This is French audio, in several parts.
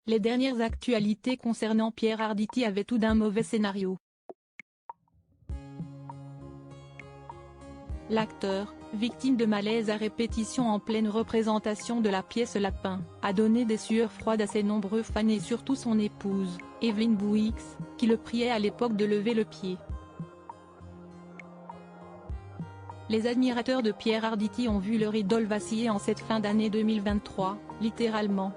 Les dernières actualités concernant Pierre Arditi avaient tout d'un mauvais scénario. L'acteur, victime de malaise à répétition en pleine représentation de la pièce Lapin, a donné des sueurs froides à ses nombreux fans et surtout son épouse, Evelyne Bouix, qui le priait à l'époque de lever le pied. Les admirateurs de Pierre Arditi ont vu leur idole vaciller en cette fin d'année 2023, littéralement.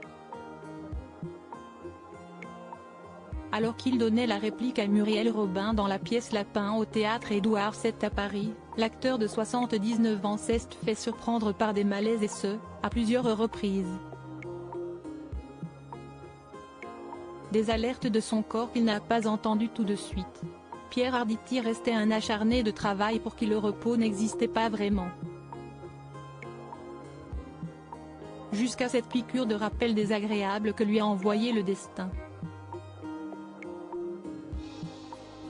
Alors qu'il donnait la réplique à Muriel Robin dans la pièce Lapin au théâtre Édouard VII à Paris, l'acteur de 79 ans s'est fait surprendre par des malaises et ce, à plusieurs reprises. Des alertes de son corps qu'il n'a pas entendues tout de suite. Pierre Arditi restait un acharné de travail pour qui le repos n'existait pas vraiment. Jusqu'à cette piqûre de rappel désagréable que lui a envoyé le destin.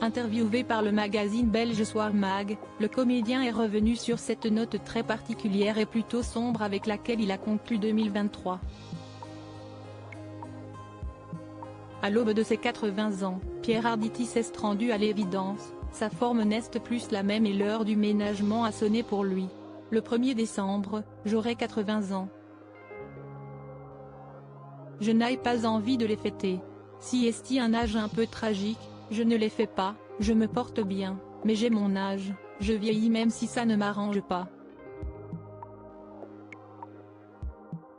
Interviewé par le magazine belge Soir Mag, le comédien est revenu sur cette note très particulière et plutôt sombre avec laquelle il a conclu 2023. À l'aube de ses 80 ans, Pierre Arditi s'est rendu à l'évidence, sa forme n'est plus la même et l'heure du ménagement a sonné pour lui. Le 1er décembre, j'aurai 80 ans. Je n'ai pas envie de les fêter. Si est un âge un peu tragique, je ne les fais pas, je me porte bien, mais j'ai mon âge, je vieillis même si ça ne m'arrange pas.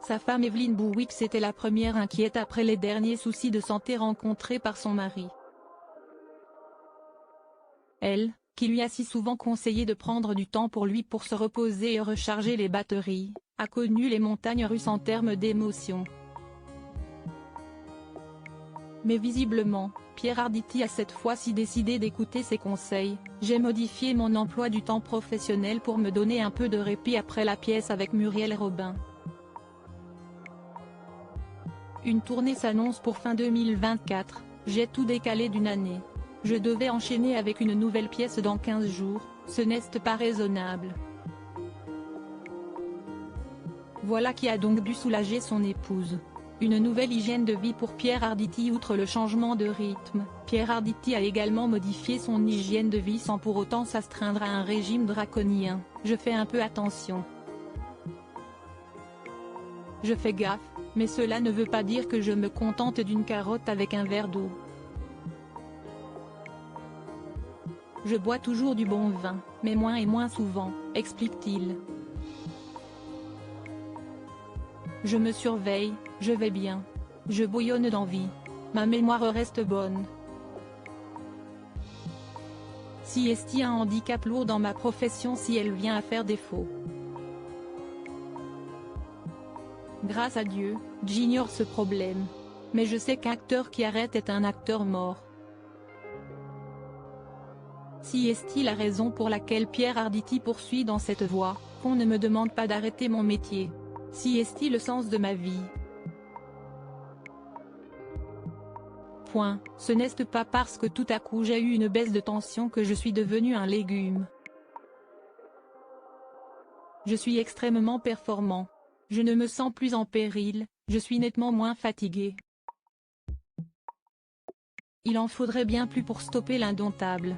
Sa femme Evelyne Bouix était la première inquiète après les derniers soucis de santé rencontrés par son mari. Elle, qui lui a si souvent conseillé de prendre du temps pour lui pour se reposer et recharger les batteries, a connu les montagnes russes en termes d'émotions. Mais visiblement, Pierre Arditi a cette fois-ci décidé d'écouter ses conseils. J'ai modifié mon emploi du temps professionnel pour me donner un peu de répit après la pièce avec Muriel Robin. Une tournée s'annonce pour fin 2024, j'ai tout décalé d'une année. Je devais enchaîner avec une nouvelle pièce dans 15 jours, ce n'est pas raisonnable. Voilà qui a donc dû soulager son épouse. Une nouvelle hygiène de vie pour Pierre Arditi. Outre le changement de rythme, Pierre Arditi a également modifié son hygiène de vie sans pour autant s'astreindre à un régime draconien. Je fais un peu attention. Je fais gaffe, mais cela ne veut pas dire que je me contente d'une carotte avec un verre d'eau. Je bois toujours du bon vin, mais moins et moins souvent, explique-t-il. Je me surveille, je vais bien. Je bouillonne d'envie. Ma mémoire reste bonne. Si est un handicap lourd dans ma profession si elle vient à faire défaut. Grâce à Dieu, j'ignore ce problème. Mais je sais qu'un acteur qui arrête est un acteur mort. Si est la raison pour laquelle Pierre Arditi poursuit dans cette voie, qu'on ne me demande pas d'arrêter mon métier. Si est le sens de ma vie. Point, ce n'est pas parce que tout à coup j'ai eu une baisse de tension que je suis devenu un légume. Je suis extrêmement performant. Je ne me sens plus en péril, je suis nettement moins fatigué. Il en faudrait bien plus pour stopper l'indomptable.